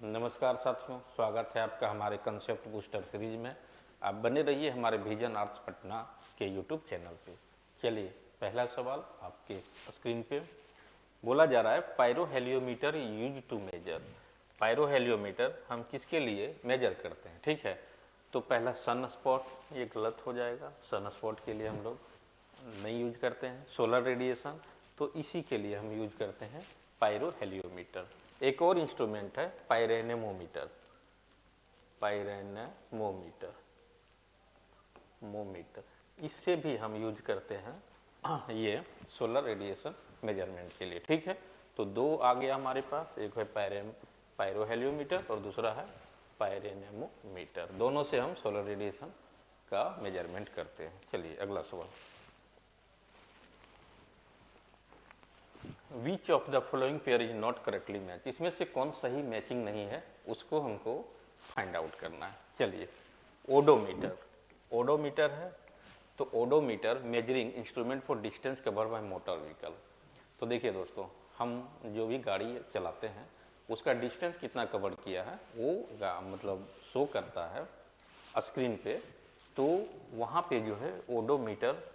नमस्कार साथियों, स्वागत है आपका हमारे कंसेप्ट बूस्टर सीरीज में। आप बने रहिए हमारे विजन आर्ट्स पटना के यूट्यूब चैनल पे। चलिए, पहला सवाल आपके स्क्रीन पे बोला जा रहा है, पायरोहेलियोमीटर यूज टू मेजर। पायरोहेलियोमीटर हम किसके लिए मेजर करते हैं? ठीक है, तो पहला सन स्पॉट, ये गलत हो जाएगा। सन स्पॉट के लिए हम लोग नहीं यूज करते हैं। सोलर रेडिएशन, तो इसी के लिए हम यूज करते हैं पायरोहेलियोमीटर। एक और इंस्ट्रूमेंट है पायरेनेमोमीटर। पायरेनेमोमीटर मोमीटर, इससे भी हम यूज करते हैं ये सोलर रेडिएशन मेजरमेंट के लिए। ठीक है, तो दो आ गया हमारे पास, एक है पायरोहेलियोमीटर और दूसरा है पायरेनेमोमीटर। दोनों से हम सोलर रेडिएशन का मेजरमेंट करते हैं। चलिए अगला सवाल, which of the following pair is not correctly match. इसमें से कौन सही मैचिंग नहीं है, उसको हमको फाइंड आउट करना है। चलिए, ओडोमीटर, ओडोमीटर है तो odometer measuring instrument for distance cover by motor vehicle. तो देखिए दोस्तों, हम जो भी गाड़ी चलाते हैं उसका डिस्टेंस कितना कवर किया है वो मतलब शो करता है स्क्रीन पे। तो वहाँ पे जो है ओडोमीटर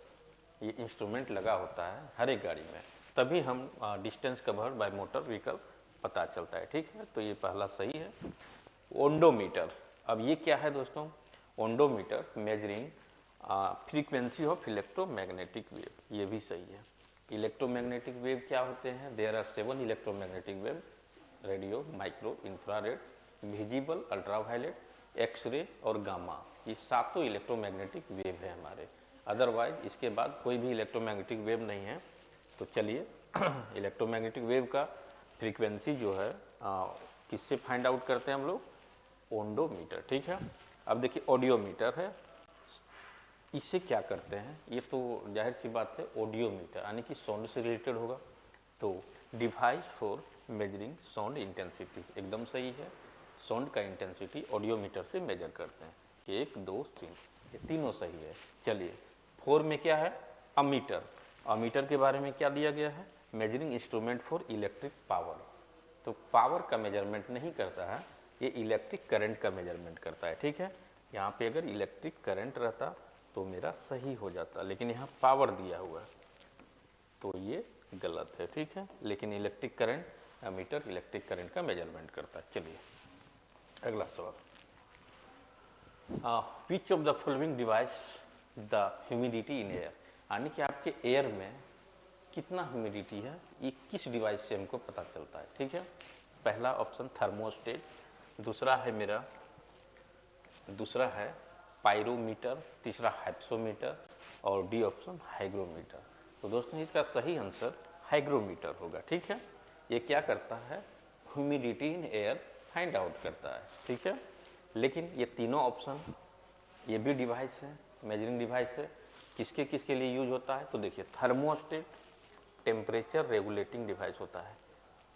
ये इंस्ट्रूमेंट लगा होता है हर एक गाड़ी में, तभी हम distance cover by motor vehicle पता चलता है। ठीक है, तो ये पहला सही है। ओंडोमीटर, अब ये क्या है दोस्तों? Ondometer measuring frequency of electromagnetic wave, ये भी सही है। इलेक्ट्रोमैग्नेटिक वेव क्या होते हैं? There are 7 electromagnetic wave, radio, micro, infrared, visible, ultraviolet, x ray और गामा। ये सातों इलेक्ट्रोमैग्नेटिक वेव है हमारे। अदरवाइज इसके बाद कोई भी इलेक्ट्रोमैग्नेटिक वेव नहीं है। तो चलिए इलेक्ट्रोमैग्नेटिक वेव का फ्रीक्वेंसी जो है किससे फाइंड आउट करते हैं हम लोग? ओंडोमीटर। ठीक है, अब देखिए ऑडियोमीटर है, इससे क्या करते हैं? ये तो जाहिर सी बात है, ऑडियोमीटर यानी कि साउंड से रिलेटेड होगा। तो device for measuring sound intensity, एकदम सही है। साउंड का इंटेंसिटी ऑडियोमीटर से मेजर करते हैं। 1 2 3, ये तीनों सही है। चलिए, 4 में क्या है? अमीटर। अमीटर के बारे में क्या दिया गया है? Measuring instrument for electric power. तो पावर का मेजरमेंट नहीं करता है, ये इलेक्ट्रिक करंट का मेजरमेंट करता है। ठीक है, यहाँ पे अगर इलेक्ट्रिक करंट रहता तो मेरा सही हो जाता, लेकिन यहाँ पावर दिया हुआ है तो ये गलत है। ठीक है, लेकिन electric current, ammeter electric current का मेजरमेंट करता है। चलिए अगला सवाल, which of the following device the humidity in air, यानी कि आपके एयर में कितना ह्यूमिडिटी है, ये किस डिवाइस से हमको पता चलता है? ठीक है, पहला ऑप्शन थर्मोस्टेट, दूसरा है पायरोमीटर, तीसरा हाइप्सोमीटर और डी ऑप्शन हाइग्रोमीटर। तो दोस्तों इसका सही आंसर हाइग्रोमीटर होगा। ठीक है, ये क्या करता है? Humidity in air find out करता है। ठीक है, लेकिन ये तीनों ऑप्शन, ये भी डिवाइस है, मेजरिंग डिवाइस है, किसके किसके लिए यूज होता है? तो देखिए, थर्मोस्टेट टेम्परेचर रेगुलेटिंग डिवाइस होता है,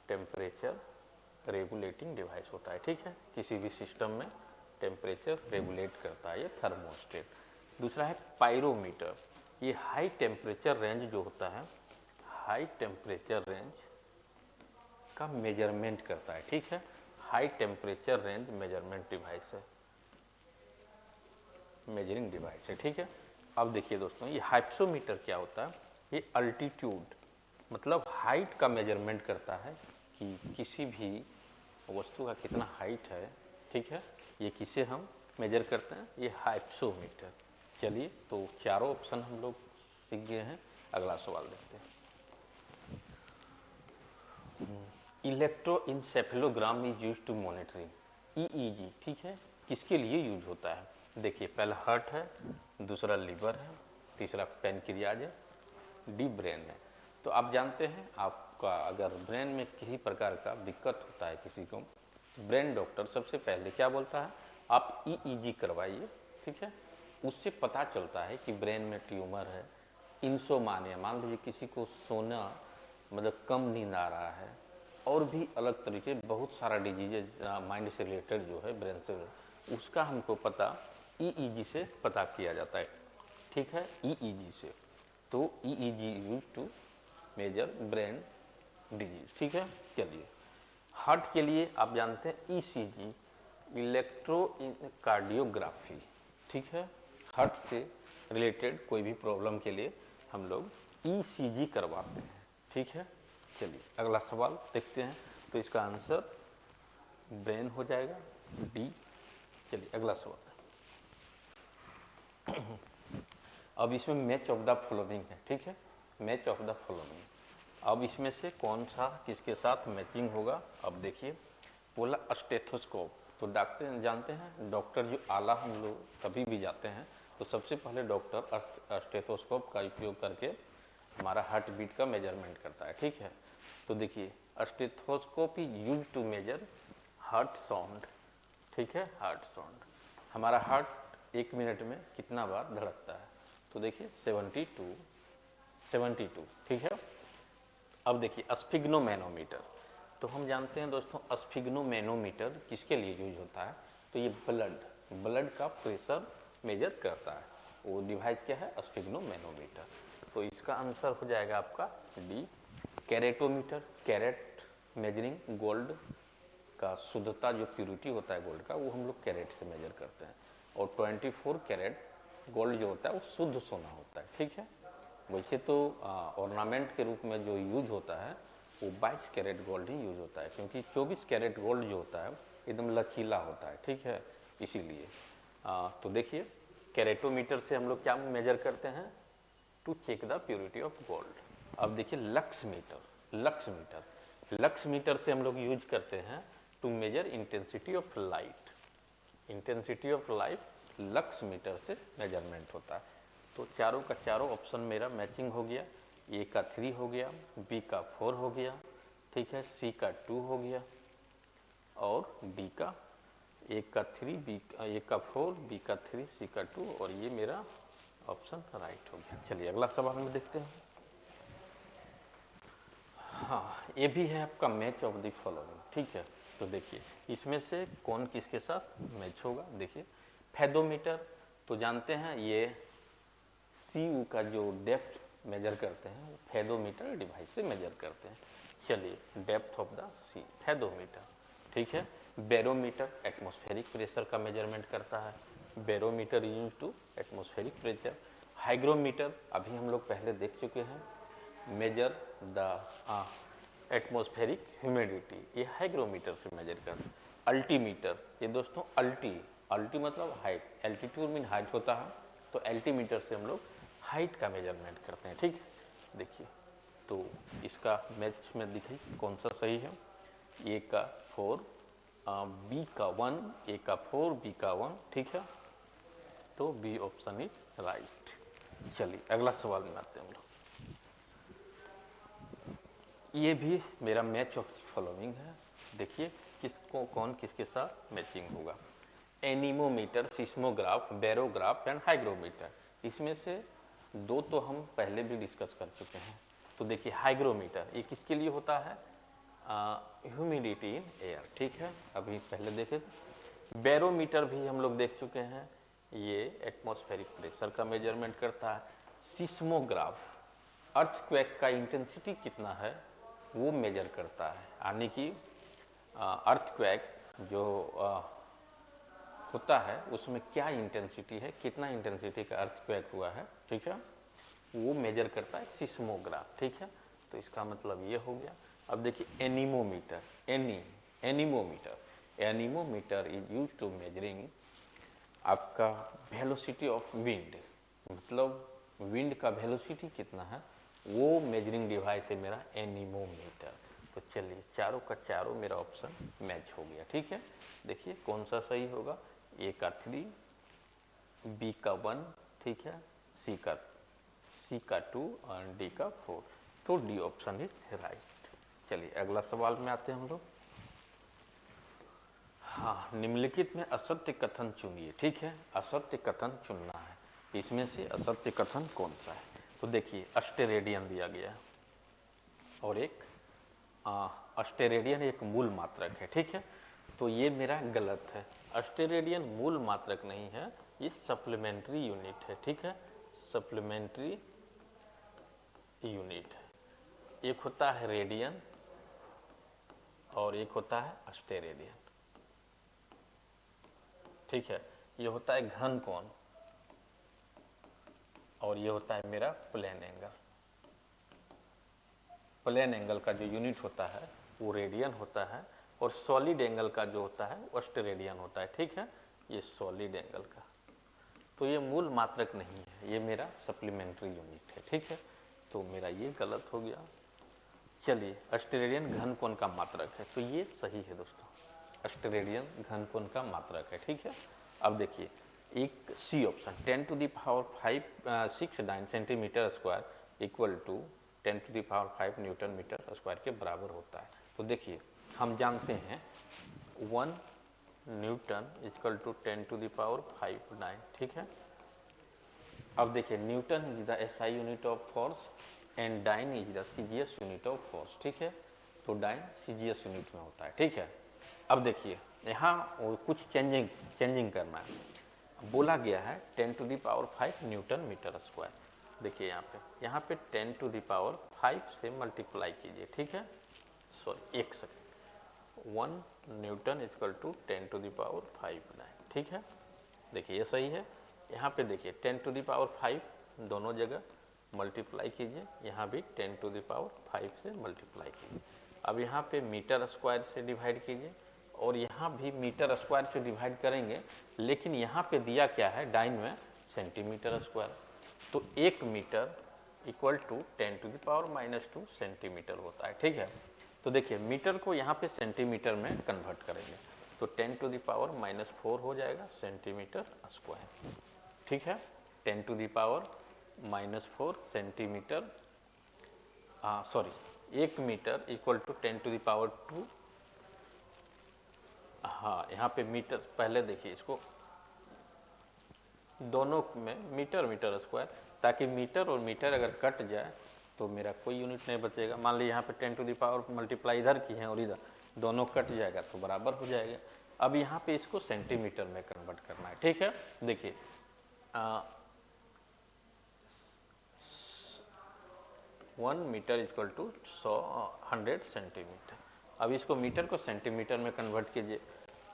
टेम्परेचर रेगुलेटिंग डिवाइस होता है। ठीक है, किसी भी सिस्टम में टेम्परेचर रेगुलेट करता है ये थर्मोस्टेट। दूसरा है पायरोमीटर, ये हाई टेम्परेचर रेंज जो होता है, हाई टेम्परेचर रेंज का मेजरमेंट करता है। ठीक है, high temperature range measurement device है, मेजरिंग डिवाइस है। ठीक है, अब देखिए दोस्तों, ये हाइप्सोमीटर क्या होता है? ये अल्टीट्यूड मतलब हाइट का मेजरमेंट करता है कि किसी भी वस्तु का कितना हाइट है। ठीक है, ये किसे हम मेजर करते हैं? ये हाइप्सोमीटर। चलिए, तो चारों ऑप्शन हम लोग सीख गए हैं। अगला सवाल देखते हैं, electroencephalogram is use to monitoring, EEG. ठीक है, किसके लिए यूज होता है? देखिए, पहला हार्ट है, दूसरा लीवर है, तीसरा पेनक्रियाज है, डी ब्रेन है। तो आप जानते हैं, आपका अगर ब्रेन में किसी प्रकार का दिक्कत होता है किसी को, ब्रेन डॉक्टर सबसे पहले क्या बोलता है? आप ईईजी करवाइए। ठीक है, उससे पता चलता है कि ब्रेन में ट्यूमर है। इंसोमानिया, मान लीजिए किसी को सोना मतलब कम नींद आ रहा है, और भी अलग तरीके बहुत सारा डिजीज माइंड से रिलेटेड जो है, ब्रेन से रिलेटेड, उसका हमको पता ईईजी से पता किया जाता है। ठीक है, ईईजी से। तो EEG use to measure brain disease. ठीक है, चलिए हार्ट के लिए आप जानते हैं ईसीजी, इलेक्ट्रोकार्डियोग्राफी, ठीक है। हार्ट से रिलेटेड कोई भी प्रॉब्लम के लिए हम लोग ईसीजी करवाते हैं, ठीक है। चलिए अगला सवाल देखते हैं। तो इसका आंसर ब्रेन हो जाएगा, डी। चलिए अगला सवाल। अब इसमें मैच ऑफ द फॉलोइंग है, ठीक है, मैच ऑफ द फॉलोइंग। अब इसमें से कौन सा किसके साथ मैचिंग होगा। अब देखिए, बोला स्टेथोस्कोप। तो डॉक्टर जानते हैं, डॉक्टर जो आला हम लोग कभी भी जाते हैं तो सबसे पहले डॉक्टर स्टेथोस्कोप का उपयोग करके हमारा हार्ट बीट का मेजरमेंट करता है, ठीक है। तो देखिए, stethoscope is use to measure heart sound, ठीक है, हार्ट साउंड। हमारा हार्ट 1 मिनट में कितना बार धड़कता है। तो देखिए 72, ठीक है। अब देखिए स्फिग्नोमैनोमीटर। तो हम जानते हैं दोस्तों, स्फिग्नोमैनोमीटर किसके लिए यूज होता है। तो ये ब्लड का प्रेशर मेजर करता है, वो डिवाइस क्या है, स्फिग्नोमैनोमीटर। तो इसका आंसर हो जाएगा आपका D. Caratometer, carat measuring gold का शुद्धता, जो प्यूरिटी होता है गोल्ड का, वो हम लोग कैरेट से मेजर करते हैं। और 24 कैरेट गोल्ड जो होता है वो शुद्ध सोना होता है, ठीक है। वैसे तो ऑर्नामेंट के रूप में जो यूज होता है वो 22 कैरेट गोल्ड ही यूज होता है, क्योंकि 24 कैरेट गोल्ड जो होता है एकदम लचीला होता है, ठीक है, इसीलिए। तो देखिए, कैरेटोमीटर से हम लोग क्या मेजर करते हैं, to check the purity of gold. अब देखिए लक्स मीटर से हम लोग यूज करते हैं to measure intensity of light. Intensity of light lux meter से मेजरमेंट होता है। तो चारों का चारों ऑप्शन मेरा मैचिंग हो गया। ए का 3 हो गया, बी का 4 हो गया, ठीक है, सी का 2 हो गया और डी का ए का 3, बी ए का 4, बी का 3, सी का 2 और ये मेरा ऑप्शन राइट हो गया। चलिए अगला सवाल में देखते हैं। हाँ, ये भी है आपका मैच ऑफ द फॉलोइंग, ठीक है। तो देखिए इसमें से कौन किसके साथ मैच होगा। देखिए फेदोमीटर, तो जानते हैं ये सीयू का जो डेप्थ मेजर करते हैं वो फेदोमीटर डिवाइस से मेजर करते हैं। चलिए depth of the sea, fathometer, ठीक है। बैरोमीटर एटमॉस्फेरिक प्रेशर का मेजरमेंट करता है, barometer use to atmospheric pressure. Hygrometer अभी हम लोग पहले देख चुके हैं, मेजर द एटमॉस्फेरिक ह्यूमिडिटी, ये हाइग्रोमीटर से मेजर करते हैं। अल्टीमीटर, ये दोस्तों अल्टी मतलब हाइट, एल्टीट्यूड मीन हाइट होता है, तो एल्टीमीटर से हम लोग हाइट का मेजरमेंट करते हैं, ठीक। देखिए तो इसका मैच में दिखाई कौन सा सही है। ए का 4, बी का 1, ए का 4, बी का 1, ठीक है। तो बी ऑप्शन इज राइट। चलिए अगला सवाल में आते हैं हम लोग। ये भी मेरा मैच ऑफ फॉलोइंग है। देखिए किसको कौन किसके साथ मैचिंग होगा। Anemometer, seismograph, barograph and hygrometer. इसमें से दो तो हम पहले भी डिस्कस कर चुके हैं। तो देखिए हाइग्रोमीटर ये किसके लिए होता है, ह्यूमिडिटी इन एयर, ठीक है, अभी पहले देखे। बैरोमीटर भी हम लोग देख चुके हैं, ये एटमॉस्फेरिक प्रेशर का मेजरमेंट करता है। सिस्मोग्राफ अर्थक्वेक का इंटेंसिटी कितना है वो मेजर करता है, यानी कि अर्थक्वेक जो होता है उसमें क्या इंटेंसिटी है, कितना इंटेंसिटी का अर्थक्वेक हुआ है, ठीक है, वो मेजर करता है सिस्मोग्राफ, ठीक है। तो इसका मतलब ये हो गया। अब देखिए anemometer, anemometer is use to measuring आपका वेलोसिटी ऑफ विंड, मतलब विंड का वेलोसिटी कितना है वो मेजरिंग डिवाइस है मेरा एनीमोमीटर। तो चलिए चारों का चारों मेरा ऑप्शन मैच हो गया, ठीक है। देखिए कौन सा सही होगा, ए का 3, बी का 1, ठीक है, सी का 2 और डी का 4। तो डी ऑप्शन इज राइट। चलिए अगला सवाल में आते हैं हम लोग। हाँ, निम्नलिखित में असत्य कथन चुनिए, ठीक है, असत्य कथन चुनना है। इसमें से असत्य कथन कौन सा है। तो देखिए अस्टेरेडियन दिया गया है और एक अस्टेरेडियन एक मूल मात्रक है, ठीक है। तो ये मेरा गलत है, अस्टेरेडियन मूल मात्रक नहीं है, ये सप्लीमेंट्री यूनिट है, ठीक है, सप्लीमेंट्री यूनिट है। एक होता है रेडियन, और एक होता है स्टेरेडियन। ठीक है, ये होता है घन कोण और ये होता है मेरा प्लेन एंगल। प्लेन एंगल का जो यूनिट होता है वो रेडियन होता है और सॉलिड एंगल का जो होता है वो स्टेरेडियन होता है। ठीक है, ये सॉलिड एंगल का, तो ये मूल मात्रक नहीं है, ये मेरा सप्लीमेंट्री यूनिट है। ठीक है, तो मेरा ये गलत हो गया। चलिए, स्टेरेडियन घन कोण का मात्रक है, तो ये सही है दोस्तों, स्टेरेडियन घन कोण का मात्रक है। ठीक है, अब देखिए एक C option 10⁵ 9 centimetre square equal to 10⁵ newton metre square के बराबर होता है। तो देखिए हम जानते हैं 1 न्यूटन इक्वल टू 10⁵ 9। ठीक है, अब देखिए newton is the SI unit of force and dyne is the CGS unit of force. ठीक है, तो डाइन सीजीएस यूनिट में होता है। ठीक है, अब देखिए यहाँ कुछ चेंजिंग करना है। बोला गया है 10⁵ न्यूटन मीटर स्क्वायर। देखिए यहाँ पे 10⁵ से मल्टीप्लाई कीजिए। ठीक है, सॉरी एक सेकेंड, 1 न्यूटन इक्वल टू 10⁵ 9। ठीक है, देखिए ये सही है। यहाँ पे देखिए 10⁵ दोनों जगह मल्टीप्लाई कीजिए, यहाँ भी 10⁵ से मल्टीप्लाई कीजिए। अब यहाँ पे मीटर स्क्वायर से डिवाइड कीजिए और यहाँ भी मीटर स्क्वायर से डिवाइड करेंगे, लेकिन यहाँ पे दिया क्या है डाइन में सेंटीमीटर स्क्वायर, तो 1 मीटर इक्वल टू 10⁻⁻² सेंटीमीटर होता है। ठीक है, तो देखिए मीटर को यहाँ पे सेंटीमीटर में कन्वर्ट करेंगे तो 10⁻⁻4 हो जाएगा सेंटीमीटर स्क्वायर। ठीक है, 10⁻⁻4 centimetre, sorry 1 metre equal to 10⁻²। हाँ, यहाँ पे मीटर, पहले देखिए इसको दोनों में मीटर स्क्वायर, ताकि मीटर और मीटर अगर कट जाए तो मेरा कोई यूनिट नहीं बचेगा। मान लीजिए यहाँ पे 10⁻⁻ मल्टीप्लाई इधर की है और इधर दोनों कट जाएगा तो बराबर हो जाएगा। अब यहाँ पे इसको सेंटीमीटर में कन्वर्ट करना है। ठीक है, देखिए 1 मीटर इक्वल टू 100 सेंटीमीटर। अब इसको मीटर को सेंटीमीटर में कन्वर्ट कीजिए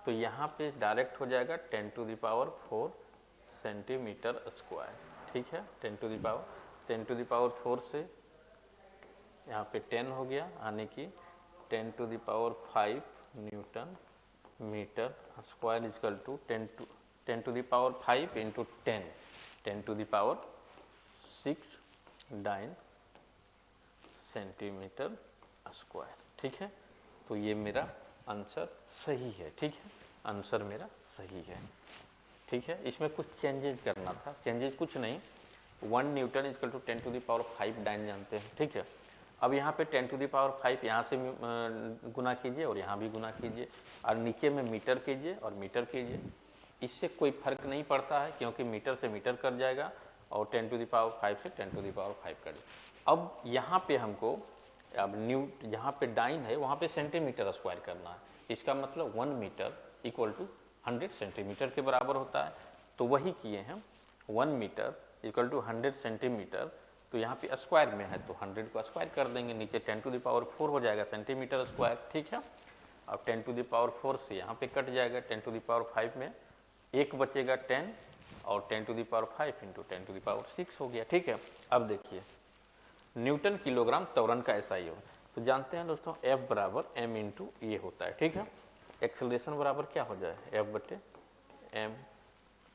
तो यहाँ पे डायरेक्ट हो जाएगा 10⁻⁴ सेंटीमीटर स्क्वायर। ठीक है, 10⁻⁴ से यहाँ पे 10 हो गया, यानी कि 10⁵ newton metre square equal to 10⁵ into 10⁻6 9 centimetre square. ठीक है, तो ये मेरा आंसर सही है। ठीक है, आंसर मेरा सही है। ठीक है, इसमें कुछ चेंजेज करना था, चेंजेज कुछ नहीं, 1 न्यूटन इक्वल टू 10⁵ डाइन जानते हैं। ठीक है, अब यहाँ पे 10⁵ यहाँ से गुना कीजिए और यहाँ भी गुना कीजिए और नीचे में मीटर कीजिए और मीटर कीजिए, इससे कोई फर्क नहीं पड़ता है क्योंकि मीटर से मीटर कट जाएगा और 10⁵ से 10⁵ कट। अब यहाँ पे हमको अब जहाँ पे डाइन है वहाँ पे सेंटीमीटर स्क्वायर करना है, इसका मतलब 1 मीटर इक्वल टू 100 सेंटीमीटर के बराबर होता है, तो वही किए हैं। 1 मीटर इक्वल टू 100 सेंटीमीटर, तो यहाँ पे स्क्वायर में है तो 100 को स्क्वायर कर देंगे, नीचे 10⁻⁴ हो जाएगा सेंटीमीटर स्क्वायर। ठीक है, अब 10⁻⁴ से यहाँ पे कट जाएगा, 10⁻⁵ में एक बचेगा 10 और 10⁵ इंटू 10⁻6 हो गया। ठीक है, अब देखिए न्यूटन किलोग्राम त्वरण का एसआई हो, तो जानते हैं दोस्तों F बराबर m इंटू ए होता है। ठीक है, एक्सेलरेशन बराबर क्या हो जाए F/m,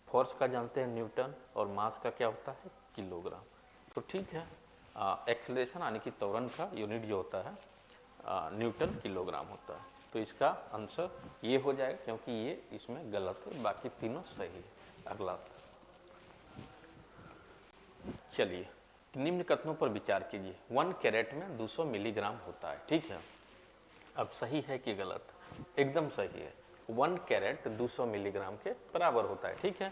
फोर्स का जानते हैं न्यूटन और मास का क्या होता है किलोग्राम। तो ठीक है, एक्सेलरेशन यानी कि त्वरण का यूनिट जो होता है न्यूटन किलोग्राम होता है, तो इसका आंसर ये हो जाएगा क्योंकि ये इसमें गलत है, बाकी तीनों सही है। अगला, चलिए निम्न कथनों पर विचार कीजिए। 1 कैरेट में 200 मिलीग्राम होता है। ठीक है, अब सही है कि गलत? एकदम सही है, 1 कैरेट 200 मिलीग्राम के बराबर होता है। ठीक है,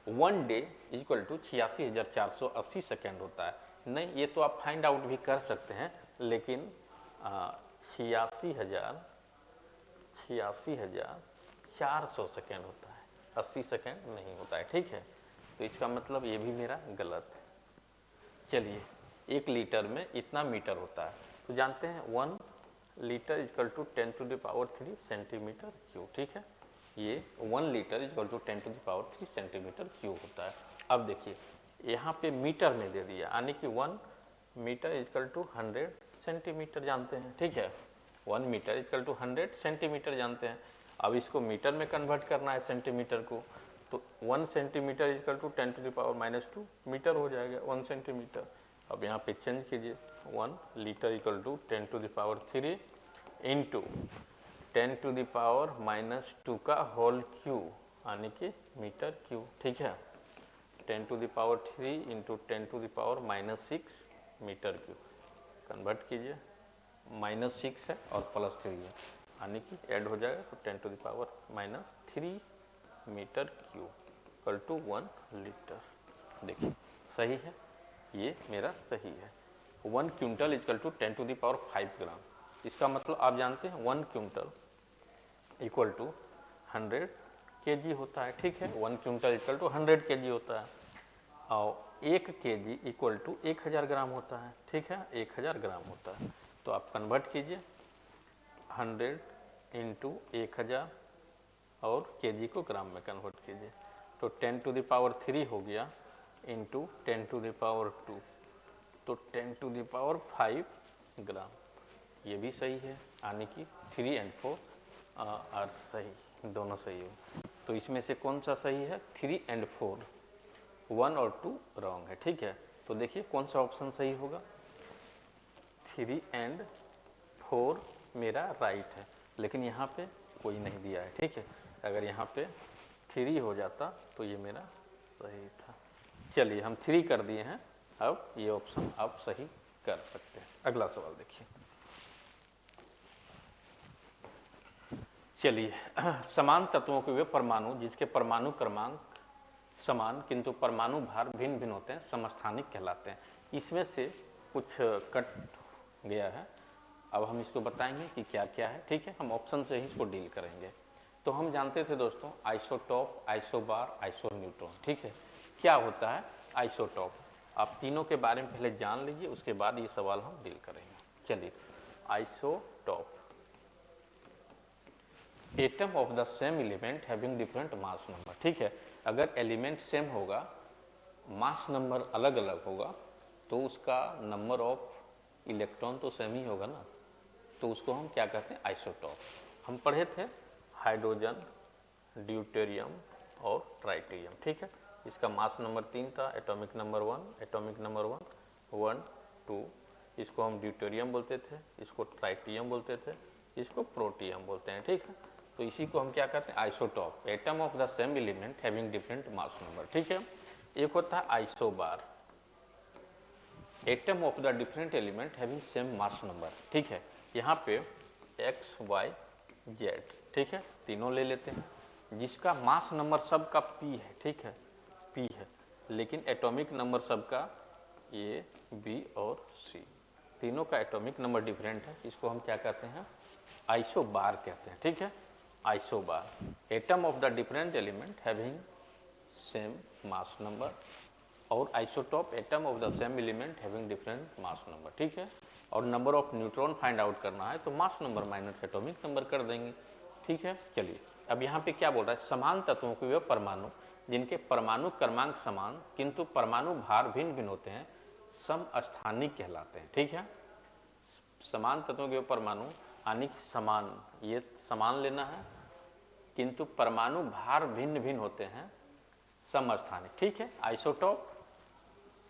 1 डे इक्वल टू 86,480 सेकेंड होता है। नहीं, ये तो आप फाइंड आउट भी कर सकते हैं, लेकिन 86,400 सेकेंड होता है, 80 सेकेंड नहीं होता है। ठीक है, तो इसका मतलब ये भी मेरा गलत है। चलिए, 1 लीटर में इतना मीटर होता है, तो जानते हैं 1 litre equal to 10 to the power 3 centimetre cube, ठीक है। ये 1 litre equal to 10 to the power 3 centimetre cube होता है। अब देखिए यहाँ पे मीटर में दे दिया, यानी कि 1 मीटर इक्वल टू 100 सेंटीमीटर जानते हैं, ठीक है। 1 मीटर इक्वल टू 100 सेंटीमीटर जानते हैं। अब इसको मीटर में कन्वर्ट करना है सेंटीमीटर को, तो 1 centimetre equal to 10 to the power -2 metre हो जाएगा 1 सेंटीमीटर। अब यहाँ पे चेंज कीजिए, 1 litre equal to 10 to the power 3 into 10 to the power -2 का होल क्यूब, यानी कि मीटर क्यूब, ठीक है। 10 to the power 3 into 10 to the power -6 metre cube. Convert कीजिए, -6 है और +3 है, यानी कि ऐड हो जाएगा तो 10 to the power -3 metre cube equal to 1 litre. देखिए सही है, ये मेरा सही है। 1 quintal equal to 10 to the power 5 gram. इसका मतलब आप जानते हैं 1 क्विंटल इक्वल टू 100 kg होता है, ठीक है। 1 क्विंटल इक्वल टू 100 kg होता है, और 1 kg इक्वल टू 1000 ग्राम होता है, ठीक है। 1000 ग्राम होता है, तो आप कन्वर्ट कीजिए 100 इंटू 1000 और kg को ग्राम में कन्वर्ट कीजिए, तो 10 टू द पावर 3 हो गया इंटू 10 टू द पावर 2, तो 10 टू द पावर 5 ग्राम। ये भी सही है, यानी कि 3 और 4 आर सही, दोनों सही हो। तो इसमें से कौन सा सही है? 3 और 4, 1 और 2 रॉन्ग है, ठीक है। तो देखिए कौन सा ऑप्शन सही होगा, 3 और 4 मेरा राइट है, लेकिन यहाँ पे कोई नहीं दिया है, ठीक है। अगर यहाँ पे 3 हो जाता तो ये मेरा सही था। चलिए हम 3 कर दिए हैं, अब ये ऑप्शन आप सही कर सकते हैं। अगला सवाल देखिए। चलिए समान तत्वों के वे परमाणु जिसके परमाणु क्रमांक समान किंतु परमाणु भार भिन्न भिन्न होते हैं समस्थानिक कहलाते हैं। इसमें से कुछ कट गया है, अब हम इसको बताएंगे कि क्या क्या है, ठीक है। हम ऑप्शन से ही इसको डील करेंगे। तो हम जानते थे दोस्तों आइसोटॉप, आइसोबार, आइसोन्यूट्रॉन, ठीक है। क्या होता है आइसोटॉप, आप तीनों के बारे में पहले जान लीजिए, उसके बाद ये सवाल हम डील करेंगे। चलिए isotope, atom of the same element having different mass number, ठीक है। अगर एलिमेंट सेम होगा, मास नंबर अलग अलग होगा, तो उसका नंबर ऑफ इलेक्ट्रॉन तो सेम ही होगा ना, तो उसको हम क्या कहते हैं आइसोटॉप। हम पढ़े थे हाइड्रोजन, ड्यूटेरियम और ट्राइटियम, ठीक है। इसका मास नंबर 3 था, एटॉमिक नंबर 1, एटॉमिक नंबर 1, 2, इसको हम ड्यूटेरियम बोलते थे, इसको ट्राइटियम बोलते थे, इसको प्रोटियम बोलते हैं, ठीक है। तो इसी को हम क्या कहते हैं isotope, atom of the same element having different mass number, ठीक है। एक होता है isobar, atom of the different element having same mass number, ठीक है। यहाँ पे x, y, z, ठीक है, तीनों ले लेते हैं, जिसका मास नंबर सबका p है, ठीक है, p है, लेकिन एटॉमिक नंबर सबका a, b और c, तीनों का एटॉमिक नंबर डिफरेंट है। इसको हम क्या कहते हैं आइसोबार कहते हैं, ठीक है। Isobar, atom of the different element having same mass number, और isotope, atom of the same element having different mass number, ठीक है। और number of neutron find out करना है तो mass number minus atomic number कर देंगे, ठीक है। चलिए अब यहाँ पे क्या बोल रहा है, समान तत्वों के वे परमाणु जिनके परमाणु क्रमांक समान किंतु परमाणु भार भिन्न भिन्न होते हैं समस्थानिक कहलाते हैं, ठीक है। समान तत्वों के परमाणु यानी कि समान, ये समान लेना है, किंतु परमाणु भार भिन्न भिन्न होते हैं समस्थानिक, ठीक है। आइसोटॉप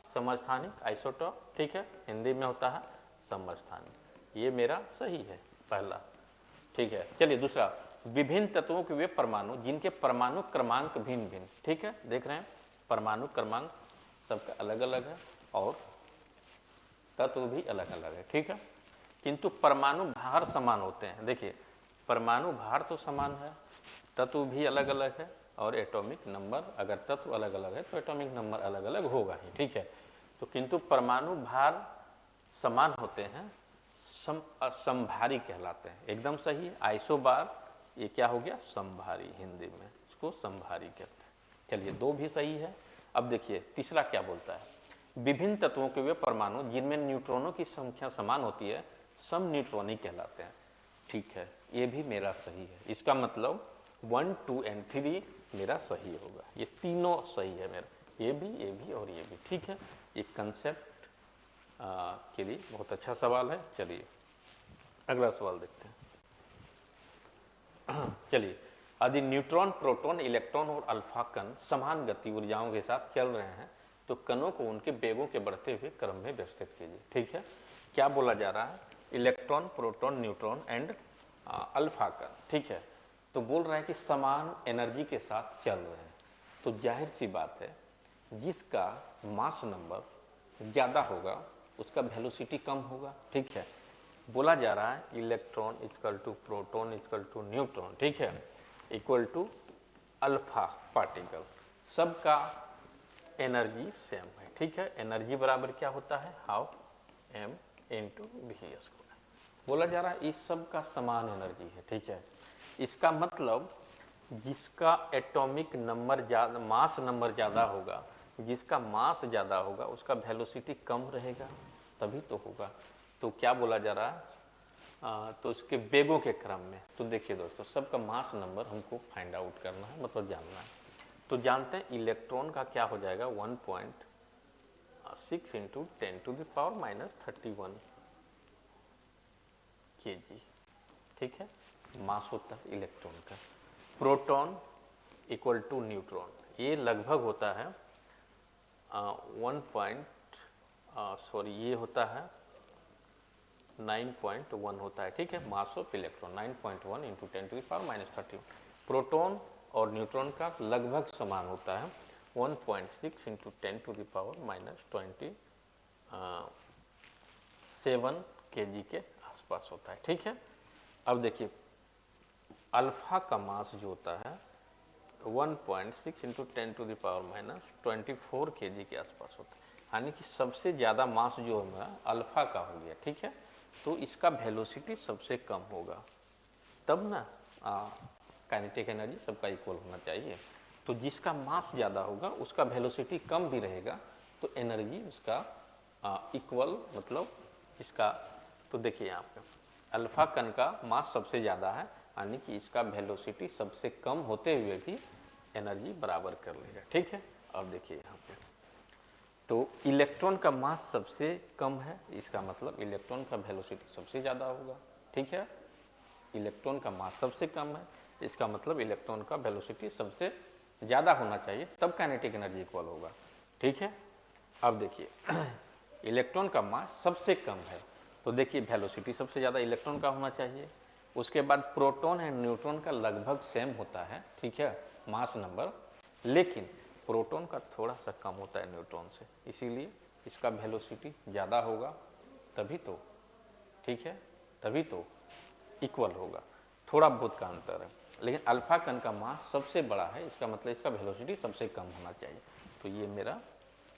समस्थानिक, आइसोटॉप, ठीक है, हिंदी में होता है समस्थानिक। ये मेरा सही है पहला, ठीक है। चलिए दूसरा, विभिन्न तत्वों के वे परमाणु जिनके परमाणु क्रमांक भिन्न भिन्न, ठीक है। देख रहे हैं परमाणु क्रमांक सबका अलग अलग है और तत्व भी अलग अलग है, ठीक है, किंतु परमाणु भार समान होते हैं। देखिए परमाणु भार तो समान है, तत्व भी अलग अलग है, और एटॉमिक नंबर, अगर तत्व अलग अलग है तो एटॉमिक नंबर अलग अलग होगा ही, ठीक है। तो किंतु परमाणु भार समान होते हैं समभारी कहलाते हैं, एकदम सही है। आइसोबार ये क्या हो गया समभारी, हिंदी में इसको समभारी कहते हैं। चलिए दो भी सही है। अब देखिए तीसरा क्या बोलता है, विभिन्न तत्वों के वे परमाणु जिनमें न्यूट्रॉनों की संख्या समान होती है सम न्यूट्रॉनिक कहलाते हैं। ठीक है, ये भी मेरा सही है। इसका मतलब 1, 2 एंड 3 मेरा सही होगा। ये तीनों सही है मेरा, ये भी और ये भी। ठीक है, ये कंसेप्ट के लिए बहुत अच्छा सवाल है। चलिए अगला सवाल देखते हैं। चलिए, यदि न्यूट्रॉन, प्रोटॉन, इलेक्ट्रॉन और अल्फा कण समान गति ऊर्जाओं के साथ चल रहे हैं तो कणों को उनके वेगों के बढ़ते हुए क्रम में व्यवस्थित कीजिए। ठीक है, क्या बोला जा रहा है? Electron, proton, neutron and alpha कण। ठीक है, तो बोल रहा है कि समान एनर्जी के साथ चल रहे हैं, तो जाहिर सी बात है जिसका मास नंबर ज़्यादा होगा उसका वेलोसिटी कम होगा। ठीक है, बोला जा रहा है electron equal to proton equal to neutron, ठीक है, इक्वल टू अल्फा पार्टिकल, सबका एनर्जी सेम है। ठीक है, एनर्जी बराबर क्या होता है? Half m into v square. बोला जा रहा है इस सब का समान एनर्जी है। ठीक है, इसका मतलब जिसका एटॉमिक नंबर ज़्यादा, मास नंबर ज़्यादा होगा, जिसका मास ज़्यादा होगा उसका वेलोसिटी कम रहेगा, तभी तो होगा। तो क्या बोला जा रहा है? तो इसके वेगों के क्रम में। तो देखिए दोस्तों, सबका मास नंबर हमको फाइंड आउट करना है, मतलब जानना है। तो जानते हैं इलेक्ट्रॉन का क्या हो जाएगा? 1.6 इंटू 10⁻⁻31 kg। ठीक है, मास होता है इलेक्ट्रॉन का। प्रोटॉन इक्वल टू न्यूट्रॉन, ये लगभग होता है ये होता है 9.1 होता है। ठीक है, mass of electron 9.1 into 10⁻⁻31। Proton और न्यूट्रॉन का लगभग समान होता है 1.6 इंटू 10⁻27 kg के आसपास होता है। ठीक है, अब देखिए अल्फा का मास जो होता है 1.6 इंटू 10⁻24 kg के आसपास होता है, यानी कि सबसे ज़्यादा मास जो है अल्फा का हो गया। ठीक है, तो इसका वेलोसिटी सबसे कम होगा, तब ना काइनेटिक एनर्जी सबका इक्वल होना चाहिए। तो जिसका मास ज़्यादा होगा उसका वेलोसिटी कम भी रहेगा, तो एनर्जी उसका इक्वल, मतलब इसका। तो देखिए यहाँ पे अल्फा कण का मास सबसे ज़्यादा है, यानी कि इसका वेलोसिटी सबसे कम होते हुए भी एनर्जी बराबर कर लेगा। ठीक है, अब देखिए यहाँ पे तो इलेक्ट्रॉन का मास सबसे कम है, इसका मतलब इलेक्ट्रॉन का वेलोसिटी सबसे ज़्यादा होगा। ठीक है, इलेक्ट्रॉन का मास सबसे कम है, इसका मतलब इलेक्ट्रॉन का वेलोसिटी सबसे ज़्यादा होना चाहिए, तब काइनेटिक एनर्जी इक्वल होगा। ठीक है, अब देखिए इलेक्ट्रॉन का मास सबसे कम है, तो देखिए वेलोसिटी सबसे ज़्यादा इलेक्ट्रॉन का होना चाहिए। उसके बाद प्रोटॉन एंड न्यूट्रॉन का लगभग सेम होता है। ठीक है, मास नंबर, लेकिन प्रोटॉन का थोड़ा सा कम होता है न्यूट्रॉन से, इसीलिए इसका वेलोसिटी ज़्यादा होगा, तभी तो। ठीक है, तभी तो इक्वल होगा, थोड़ा बहुत का अंतर है। लेकिन अल्फा कण का मास सबसे बड़ा है, इसका मतलब इसका वेलोसिटी सबसे कम होना चाहिए, तो ये मेरा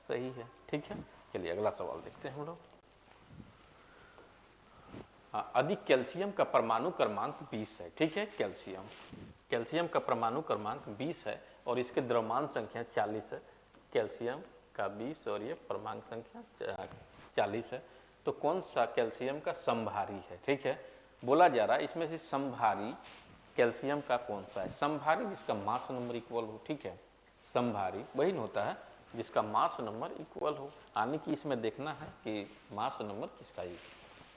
सही है। ठीक है, चलिए अगला सवाल देखते हैं हम लोग। अधिक कैल्शियम का परमाणु क्रमांक 20 है। ठीक है, कैल्शियम का परमाणु क्रमांक 20 है और इसके द्रव्यमान संख्या 40 है। कैल्शियम का 20 और ये परमाणु संख्या 40 है, तो कौन सा कैल्शियम का समभारी है? ठीक है, बोला जा रहा है इसमें से समभारी कैल्शियम का कौन सा है? समभारी जिसका मास नंबर इक्वल हो। ठीक है, समभारी वही होता है जिसका मास नंबर इक्वल हो, यानी कि इसमें देखना है कि मास नंबर किसका ही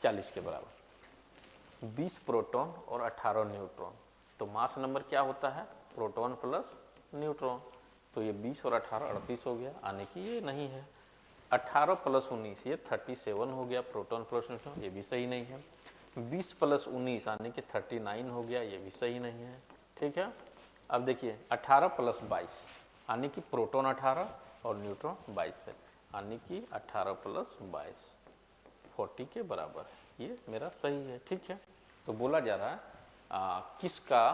40 के बराबर। 20 प्रोटॉन और 18 न्यूट्रॉन, तो मास नंबर क्या होता है? प्रोटॉन प्लस न्यूट्रॉन, तो ये 20 और 18 38 हो गया, यानी कि ये नहीं है। 18 प्लस 19 ये 37 हो गया, प्रोटॉन प्लस न्यूट्रॉन, ये भी सही नहीं है। 20 प्लस 19 यानी कि 39 हो गया, ये भी सही नहीं है। ठीक है, अब देखिए 18 प्लस 22 यानी कि प्रोटॉन 18 और न्यूट्रॉन 22 है, यानी कि 18 प्लस 22 40 के बराबर है, ये मेरा सही है। ठीक है, तो बोला जा रहा है किसका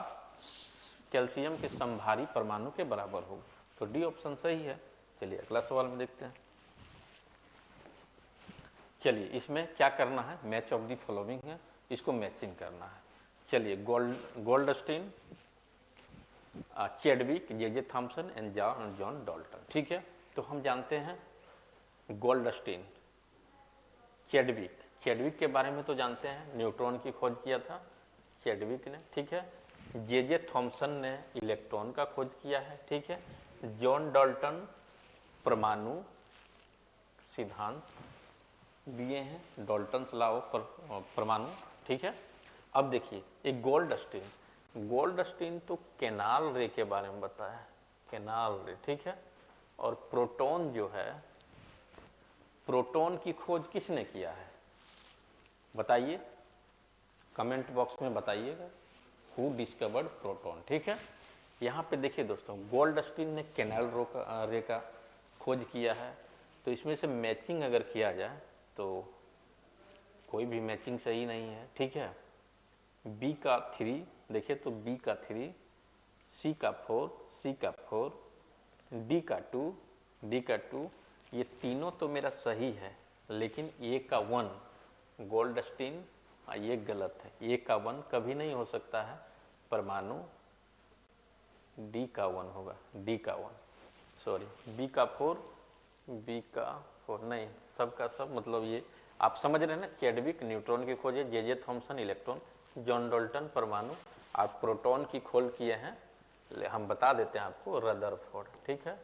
कैल्शियम के समभारी परमाणु के बराबर हो, तो डी ऑप्शन सही है। चलिए अगला सवाल में देखते हैं। चलिए इसमें क्या करना है? मैच ऑफ द फॉलोइंग है, इसको मैचिंग करना है। चलिए Goldstein, Chadwick, J Thomson and John Dalton. ठीक है, तो हम जानते हैं गोल्डस्टीन, चैडविक चैडविक के बारे में तो जानते हैं, न्यूट्रॉन की खोज किया था चैडविक ने, ठीक है। जे थॉमसन ने इलेक्ट्रॉन का खोज किया है, ठीक है। जॉन डाल्टन परमाणु सिद्धांत दिए हैं, डाल्टन्स लॉ ऑफ परमाणु, ठीक है। अब देखिए एक गोल्डस्टीन तो कैनाल रे के बारे में बताया है, कैनाल रे, ठीक है। और प्रोटॉन जो है, प्रोटॉन की खोज किसने किया है बताइए, कमेंट बॉक्स में बताइएगा, हु डिस्कवर्ड प्रोटॉन, ठीक है। यहाँ पे देखिए दोस्तों, गोल्डस्टीन ने कैनाल रे का खोज किया है, तो इसमें से मैचिंग अगर किया जाए तो कोई भी मैचिंग सही नहीं है, ठीक है। बी का 3 देखिए तो बी का 3, सी का 4, सी का 4, डी का 2, ये तीनों तो मेरा सही है, लेकिन ए का 1 गोल्डस्टीन ये गलत है, ए का 1 कभी नहीं हो सकता है, परमाणु डी का 1 होगा, डी का 1 सॉरी, बी का 4 नहीं, सब का सब मतलब ये आप समझ रहे हैं ना, चैडविक न्यूट्रॉन की खोज है, J Thomson electron, John Dalton परमाणु, आप प्रोटॉन की खोज किए हैं, हम बता देते हैं आपको, रदरफोर्ड, ठीक है,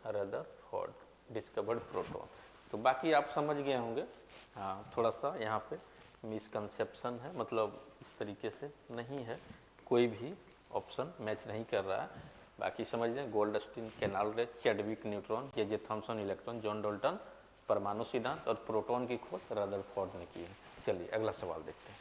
रदरफोर्ड डिस्कवर्ड प्रोटॉन। तो बाकी आप समझ गए होंगे। हाँ, थोड़ा सा यहाँ पे मिसकंसेप्शन है, मतलब इस तरीके से नहीं है, कोई भी ऑप्शन मैच नहीं कर रहा है। बाकी समझ लें, गोल्डस्टीन कैनाल रे, Chadwick neutron, J Thomson electron, John Dalton परमाणु सिद्धांत और प्रोटॉन की खोज रदरफोर्ड ने की है। चलिए अगला सवाल देखते हैं।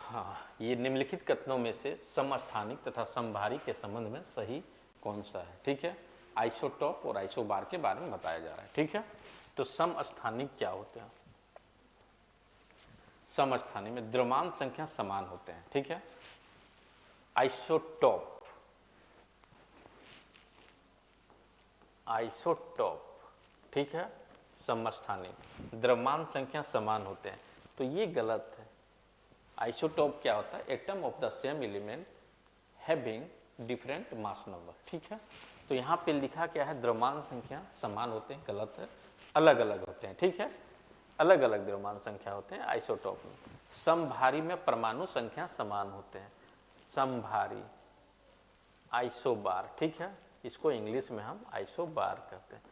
हाँ, ये निम्नलिखित कथनों में से समस्थानिक तथा समभारी के संबंध में सही कौन सा है, ठीक है। आइसोटॉप और आइसोबार के बारे में बताया जा रहा है, ठीक है। तो समस्थानिक क्या होते हैं, समस्थानिक में द्रव्यमान संख्या समान होते हैं, ठीक है। आइसोटॉप, ठीक है, समस्थानिक द्रव्यमान संख्या समान होते हैं, तो ये गलत है। आइसोटॉप क्या होता है, atom of the same element having different mass number, ठीक है। तो यहाँ पे लिखा क्या है, द्रव्यमान संख्या समान होते हैं, गलत है, अलग अलग होते हैं, ठीक है, अलग अलग द्रव्यमान संख्या होते हैं आइसोटॉप में। समभारी में परमाणु संख्या समान होते हैं, समभारी, आइसोबार, ठीक है, इसको इंग्लिश में हम आइसोबार कहते हैं।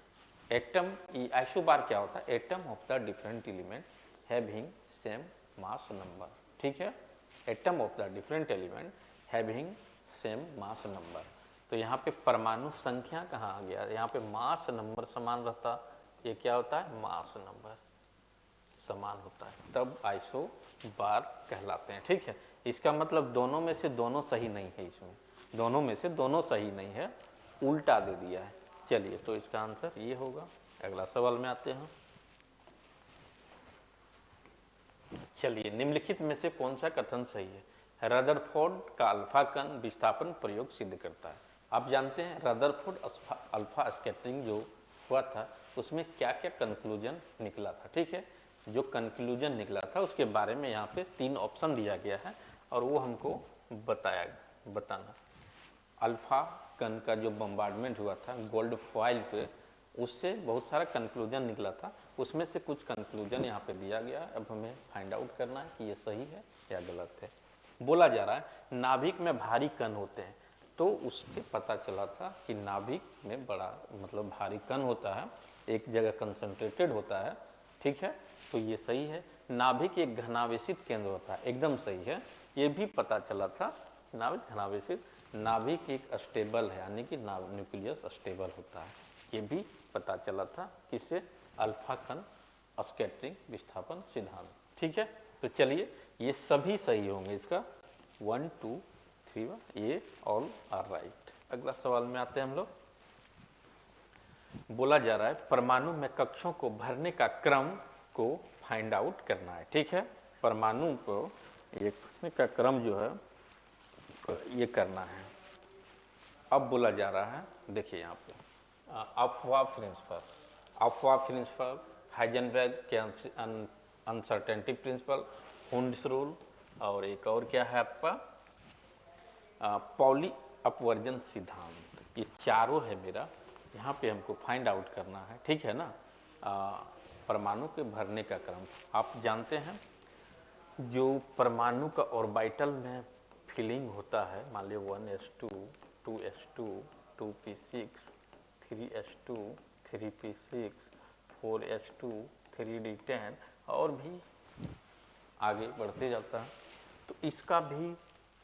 एटम, आइसोबार क्या होता है, atom of the different element having same mass number, ठीक है, atom of the different element having same mass number. तो यहाँ पे परमाणु संख्या कहाँ आ गया, यहाँ पे मास नंबर समान रहता, ये क्या होता है, मास नंबर समान होता है, तब आइसोबार कहलाते हैं, ठीक है। इसका मतलब दोनों में से दोनों सही नहीं है, इसमें दोनों में से दोनों सही नहीं है, उल्टा दे दिया है। चलिए तो इसका आंसर ये होगा। अगला सवाल में आते हैं। चलिए, निम्नलिखित में से कौन सा कथन सही है, रदरफोर्ड का अल्फा कण विस्थापन प्रयोग सिद्ध करता है। आप जानते हैं रदरफोर्ड अल्फा स्कैटरिंग जो हुआ था उसमें क्या क्या कंक्लूजन निकला था, ठीक है। जो कंक्लूजन निकला था उसके बारे में यहाँ पे 3 ऑप्शन दिया गया है और वो हमको बताना। अल्फा कण का जो बम्बार्डमेंट हुआ था गोल्ड फॉइल पे, उससे बहुत सारा कंक्लूजन निकला था, उसमें से कुछ कंक्लूजन यहाँ पे दिया गया। अब हमें फाइंड आउट करना है कि ये सही है या गलत है। बोला जा रहा है नाभिक में भारी कण होते हैं, तो उससे पता चला था कि नाभिक में बड़ा मतलब भारी कण होता है, एक जगह कंसंट्रेटेड होता है, ठीक है, तो ये सही है। नाभिक एक घनावेशित केंद्र होता है, एकदम सही है, ये भी पता चला था, नाभिक घनावेशित, नाभिक एक स्टेबल है, यानी कि न्यूक्लियस स्टेबल होता है, ये भी पता चला था, किससे, अल्फा कण स्कैटरिंग विस्थापन सिद्धांत, ठीक है। तो चलिए ये सभी सही होंगे, इसका 1 2 3 ये ऑल आर राइट। अगला सवाल में आते हैं हम लोग। बोला जा रहा है परमाणु में कक्षों को भरने का क्रम को फाइंड आउट करना है, ठीक है। परमाणु को एक भरने का क्रम जो है ये करना है। अब बोला जा रहा है, देखिए यहाँ पे अफवाह प्रिंसिपल, हाइजेनबर्ग के अनसर्टेनिटी प्रिंसिपल, हुंड्स रूल, और एक और क्या है आपका पॉली अपवर्जन सिद्धांत। ये चारों है मेरा, यहाँ पे हमको फाइंड आउट करना है, ठीक है ना। परमाणु के भरने का क्रम। आप जानते हैं जो परमाणु का ऑर्बिटल में फिलिंग होता है, मान लीजिए 1s2, 2s2, 2p6, 3s2, 3p6, 4s2, 3d10 और भी आगे बढ़ते जाता है। तो इसका भी